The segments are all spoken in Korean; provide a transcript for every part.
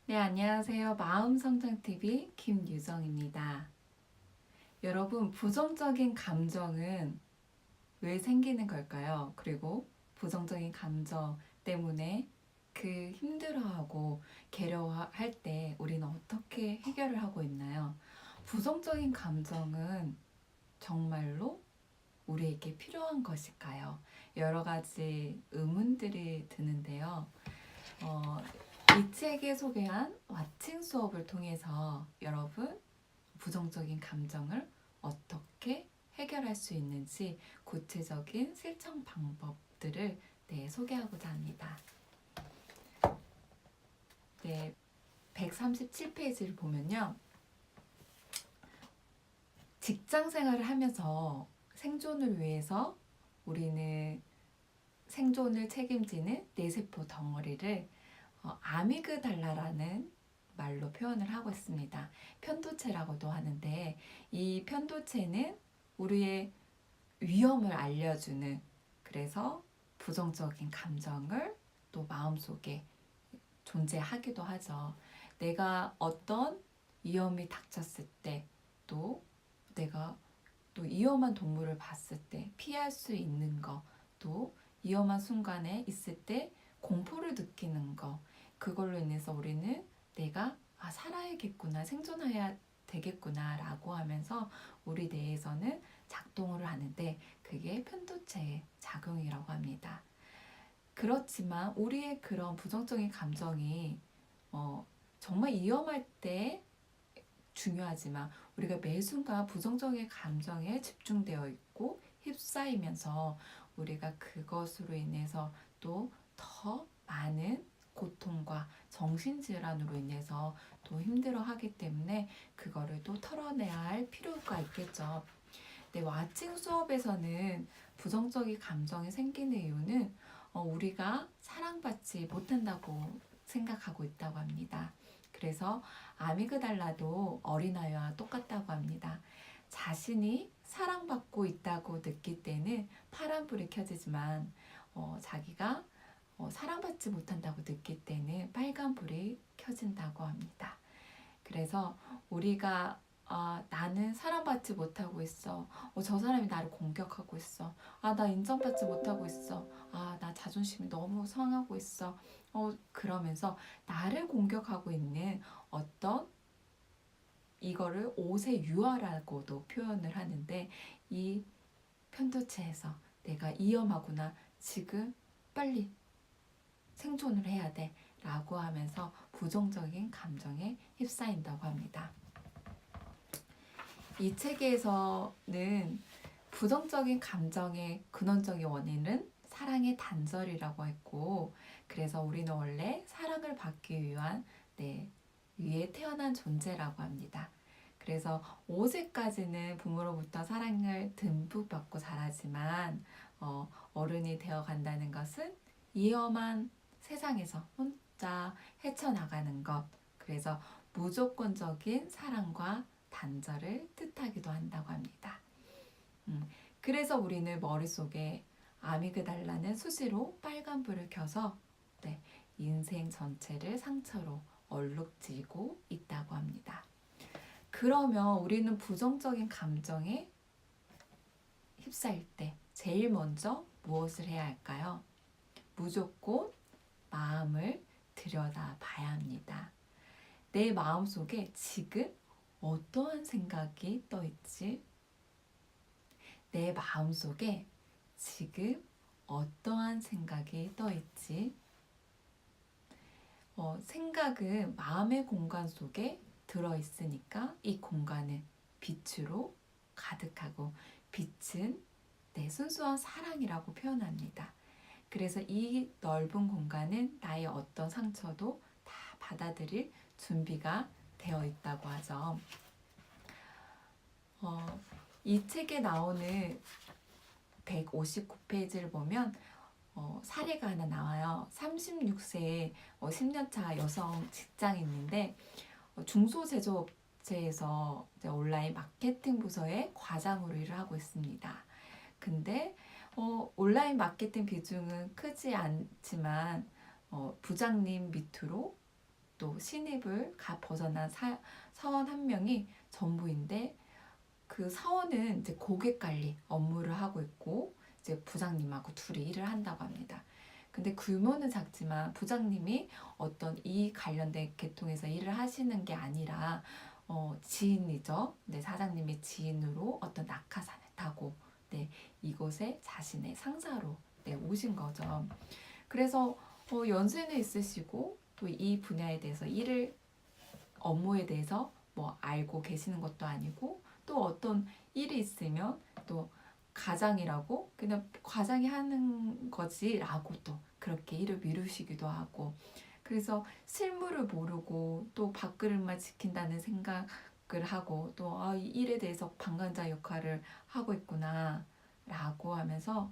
네, 안녕하세요. 마음성장TV 김유정입니다. 여러분, 부정적인 감정은 왜 생기는 걸까요? 그리고 부정적인 감정 때문에 그 힘들어하고 괴로워할 때 우리는 어떻게 해결을 하고 있나요? 부정적인 감정은 정말로 우리에게 필요한 것일까요? 여러 가지 의문들이 드는데요. 어, 이 책에 소개한 왓칭 수업을 통해서 여러분 부정적인 감정을 어떻게 해결할 수 있는지 구체적인 실천 방법들을 소개하고자 합니다. 네, 137페이지를 보면요. 직장 생활을 하면서 생존을 위해서 우리는 생존을 책임지는 뇌세포 덩어리를 아미그달라라는 말로 표현을 하고 있습니다. 편도체라고도 하는데 이 편도체는 우리의 위험을 알려주는, 그래서 부정적인 감정을 또 마음속에 존재하기도 하죠. 내가 어떤 위험이 닥쳤을 때, 또 내가 또 위험한 동물을 봤을 때 피할 수 있는 거, 또 위험한 순간에 있을 때 공포를 느끼는 거, 그걸로 인해서 우리는 내가 살아야겠구나, 생존해야 되겠구나 라고 하면서 우리 뇌에서는 작동을 하는데 그게 편도체의 작용이라고 합니다. 그렇지만 우리의 그런 부정적인 감정이 정말 위험할 때 중요하지만 우리가 매 순간 부정적인 감정에 집중되어 있고 휩싸이면서 우리가 그것으로 인해서 또 더 많은 고통과 정신질환으로 인해서 또 힘들어하기 때문에 그거를 또 털어내야 할 필요가 있겠죠. 네, 왓칭 수업에서는 부정적인 감정이 생기는 이유는 우리가 사랑받지 못한다고 생각하고 있다고 합니다. 그래서 아미그달라도 어린아이와 똑같다고 합니다. 자신이 사랑받고 있다고 느낄 때는 파란불이 켜지지만 자기가 사랑받지 못한다고 느낄 때는 빨간불이 켜진다고 합니다. 그래서 우리가 나는 사랑받지 못하고 있어. 저 사람이 나를 공격하고 있어. 나 인정받지 못하고 있어. 나 자존심이 너무 상하고 있어. 그러면서 나를 공격하고 있는 어떤, 이거를 옷의 유화라고도 표현을 하는데, 이 편도체에서 내가 위험하구나, 지금 빨리 생존을 해야 돼 라고 하면서 부정적인 감정에 휩싸인다고 합니다. 이 책에서는 부정적인 감정의 근원적인 원인은 사랑의 단절이라고 했고, 그래서 우리는 원래 사랑을 받기 위한 위에 태어난 존재라고 합니다. 그래서 5세까지는 부모로부터 사랑을 듬뿍 받고 자라지만 어른이 되어 간다는 것은 위험한 세상에서 혼자 헤쳐나가는 것, 그래서 무조건적인 사랑과 단절을 뜻하기도 한다고 합니다. 그래서 우리는 머릿속에 아미그달라는 수시로 빨간불을 켜서 인생 전체를 상처로 얼룩지고 있다고 합니다. 그러면 우리는 부정적인 감정에 휩싸일 때 제일 먼저 무엇을 해야 할까요? 무조건 마음을 들여다 봐야 합니다. 내 마음속에 지금 어떠한 생각이 떠 있지? 내 마음속에 지금 어떠한 생각이 떠 있지? 생각은 마음의 공간 속에 들어있으니까 이 공간은 빛으로 가득하고, 빛은 순수한 사랑이라고 표현합니다. 그래서 이 넓은 공간은 나의 어떤 상처도 다 받아들일 준비가 되어 있다고 하죠. 이 책에 나오는 159페이지를 보면 사례가 하나 나와요. 36세 10년차 여성 직장인인데 중소제조업체에서 온라인 마케팅 부서의 과장으로 일을 하고 있습니다. 근데 온라인 마케팅 비중은 크지 않지만 부장님 밑으로 또 신입을 갓 벗어난 사원 한 명이 전부인데 그 사원은 이제 고객 관리 업무를 하고 있고 이제 부장님하고 둘이 일을 한다고 합니다. 근데 규모는 작지만 부장님이 어떤 이 관련된 계통에서 일을 하시는 게 아니라 지인이죠. 네, 사장님의 지인으로 어떤 낙하산을 타고 네, 이곳에 자신의 상사로 네, 오신 거죠. 그래서 연세는 있으시고 또 이 분야에 대해서 업무에 대해서 뭐 알고 계시는 것도 아니고 또 어떤 일이 있으면 또 가장이라고 그냥 과장이 하는 거지라고 또 그렇게 일을 미루시기도 하고 그래서 실무를 모르고 또 밥그릇만 지킨다는 생각을 하고 또 이 일에 대해서 방관자 역할을 하고 있구나 라고 하면서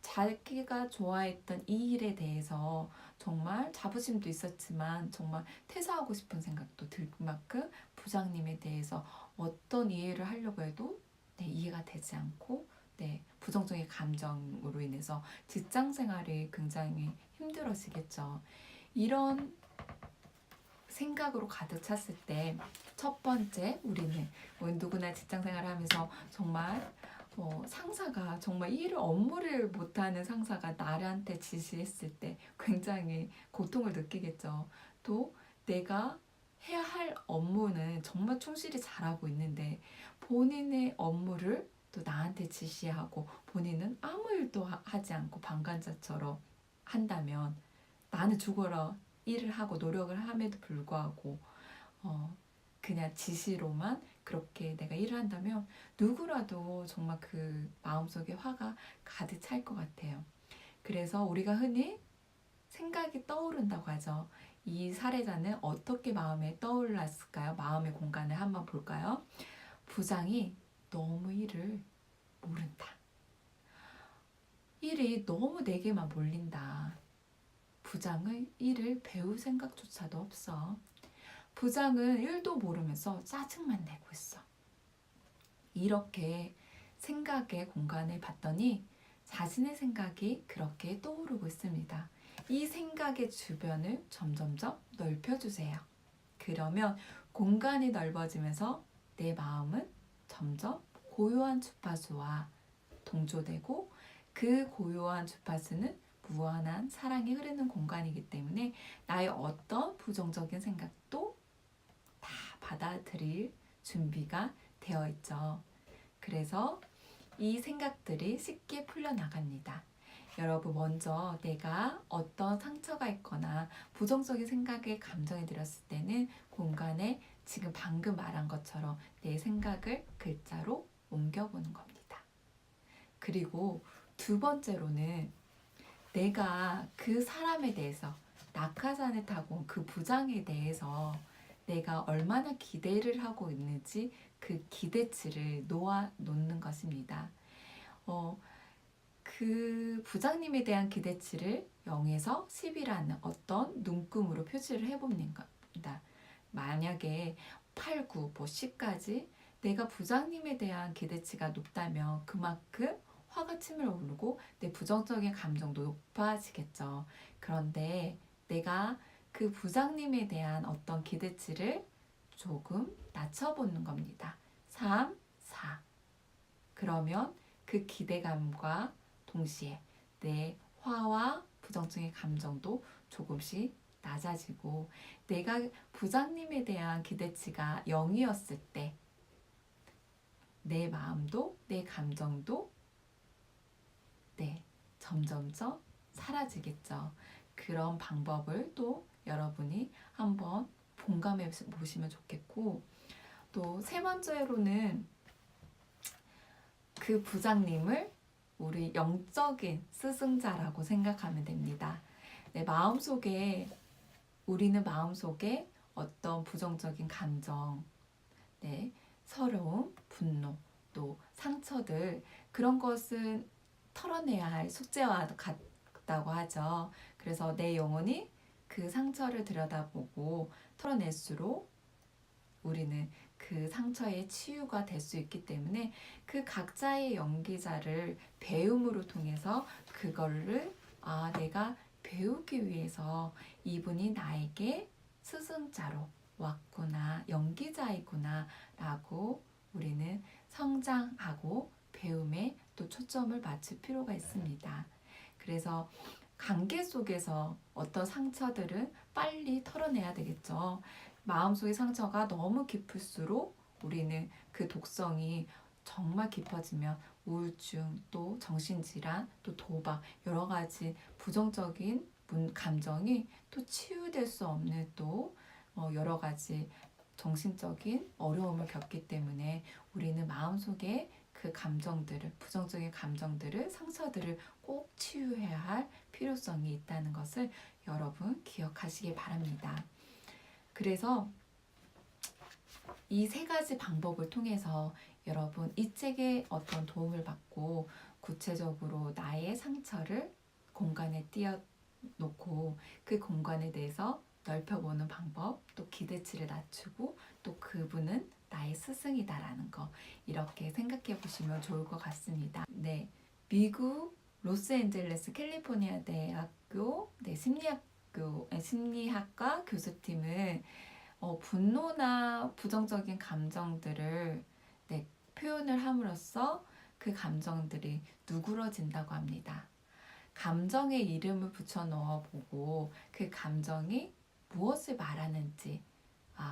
자기가 좋아했던 이 일에 대해서 정말 자부심도 있었지만 정말 퇴사하고 싶은 생각도 들 만큼 부장님에 대해서 어떤 이해를 하려고 해도 네, 이해가 되지 않고 네, 부정적인 감정으로 인해서 직장 생활이 굉장히 힘들어지겠죠. 이런 생각으로 가득 찼을 때 첫 번째 우리는 누구나 직장 생활을 하면서 정말 상사가 정말 업무를 못하는 상사가 나한테 지시했을 때 굉장히 고통을 느끼겠죠. 또 내가 해야 할 업무는 정말 충실히 잘하고 있는데 본인의 업무를 또 나한테 지시하고 본인은 아무 일도 하지 않고 방관자처럼 한다면 나는 죽어라 일을 하고 노력을 함에도 불구하고 그냥 지시로만 그렇게 내가 일을 한다면 누구라도 정말 그 마음속에 화가 가득 찰 것 같아요. 그래서 우리가 흔히 생각이 떠오른다고 하죠. 이 사례자는 어떻게 마음에 떠올랐을까요? 마음의 공간을 한번 볼까요? 부장이 너무 일을 모른다. 일이 너무 내게만 몰린다. 부장의 일을 배울 생각조차도 없어. 부장은 일도 모르면서 짜증만 내고 있어. 이렇게 생각의 공간을 봤더니 자신의 생각이 그렇게 떠오르고 있습니다. 이 생각의 주변을 점점점 넓혀주세요. 그러면 공간이 넓어지면서 내 마음은 점점 고요한 주파수와 동조되고 그 고요한 주파수는 무한한 사랑이 흐르는 공간이기 때문에 나의 어떤 부정적인 생각도 다 받아들일 준비가 되어 있죠. 그래서 이 생각들이 쉽게 풀려나갑니다. 여러분 먼저 내가 어떤 상처가 있거나 부정적인 생각에 감정이 들었을 때는 공간에 지금 방금 말한 것처럼 내 생각을 글자로 옮겨보는 겁니다. 그리고 두 번째로는 내가 그 사람에 대해서 낙하산을 타고 온 그 부장에 대해서 내가 얼마나 기대를 하고 있는지 그 기대치를 놓아 놓는 것입니다. 그 부장님에 대한 기대치를 0에서 10이라는 어떤 눈금으로 표시를 해봅니다. 만약에 8, 9, 뭐 10까지 내가 부장님에 대한 기대치가 높다면 그만큼 화가 치밀어 오르고 내 부정적인 감정도 높아지겠죠. 그런데 내가 그 부장님에 대한 어떤 기대치를 조금 낮춰보는 겁니다. 3, 4. 그러면 그 기대감과 동시에 내 화와 부정적인 감정도 조금씩 낮아지고 내가 부장님에 대한 기대치가 0이었을 때 내 마음도 내 감정도 점점점 사라지겠죠. 그런 방법을 또 여러분이 한번 공감해 보시면 좋겠고 또 세 번째로는 그 부장님을 우리 영적인 스승자라고 생각하면 됩니다. 우리는 마음속에 어떤 부정적인 감정, 서러움, 분노, 또 상처들 그런 것은 털어내야 할 숙제와 같다고 하죠. 그래서 내 영혼이 그 상처를 들여다보고 털어낼수록 우리는 그 상처의 치유가 될 수 있기 때문에 그 각자의 연기자를 배움으로 통해서 그거를 내가 배우기 위해서 이분이 나에게 스승자로 왔구나, 연기자이구나 라고 우리는 성장하고 배움에 또 초점을 맞출 필요가 있습니다. 그래서 관계 속에서 어떤 상처들은 빨리 털어내야 되겠죠. 마음속의 상처가 너무 깊을수록 우리는 그 독성이 정말 깊어지면 우울증, 또 정신질환, 또 도박, 여러 가지 부정적인 감정이 또 치유될 수 없는 또 여러 가지 정신적인 어려움을 겪기 때문에 우리는 마음속에 그 감정들을, 부정적인 감정들을, 상처들을 꼭 치유해야 할 필요성이 있다는 것을 여러분 기억하시기 바랍니다. 그래서 이 세 가지 방법을 통해서 여러분 이 책에 어떤 도움을 받고 구체적으로 나의 상처를 공간에 띄워놓고 그 공간에 대해서 넓혀보는 방법, 또 기대치를 낮추고 또 그분은 나의 스승이다라는 거 이렇게 생각해 보시면 좋을 것 같습니다. 네, 미국 로스앤젤레스 캘리포니아 대학교 심리학과 교수팀은 분노나 부정적인 감정들을 표현을 함으로써 그 감정들이 누그러진다고 합니다. 감정에 이름을 붙여 넣어보고 그 감정이 무엇을 말하는지,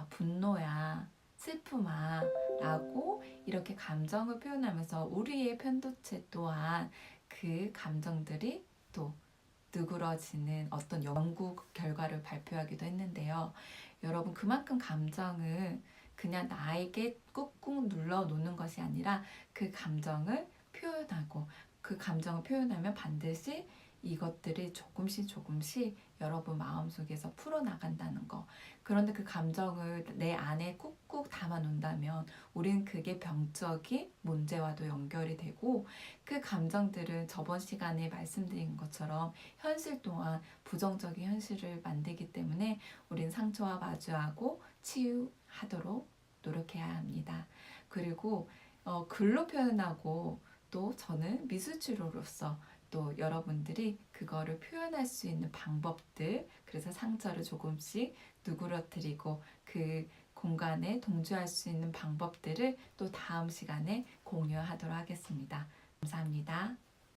분노야, 슬픔아 라고 이렇게 감정을 표현하면서 우리의 편도체 또한 그 감정들이 또 누그러지는 어떤 연구 결과를 발표하기도 했는데요. 여러분, 그만큼 감정은 그냥 나에게 꾹꾹 눌러 놓는 것이 아니라 그 감정을 표현하고 그 감정을 표현하면 반드시 이것들이 조금씩 여러분 마음속에서 풀어나간다는 거. 그런데 그 감정을 내 안에 꾹꾹 담아 놓는다면 우린 그게 병적인 문제와도 연결이 되고 그 감정들은 저번 시간에 말씀드린 것처럼 현실 동안 부정적인 현실을 만들기 때문에 우린 상처와 마주하고 치유하도록 노력해야 합니다. 그리고 글로 표현하고 또 저는 미술치료로서 또 여러분들이 그거를 표현할 수 있는 방법들, 그래서 상처를 조금씩 누그러뜨리고 그 공간에 동조할 수 있는 방법들을 또 다음 시간에 공유하도록 하겠습니다. 감사합니다.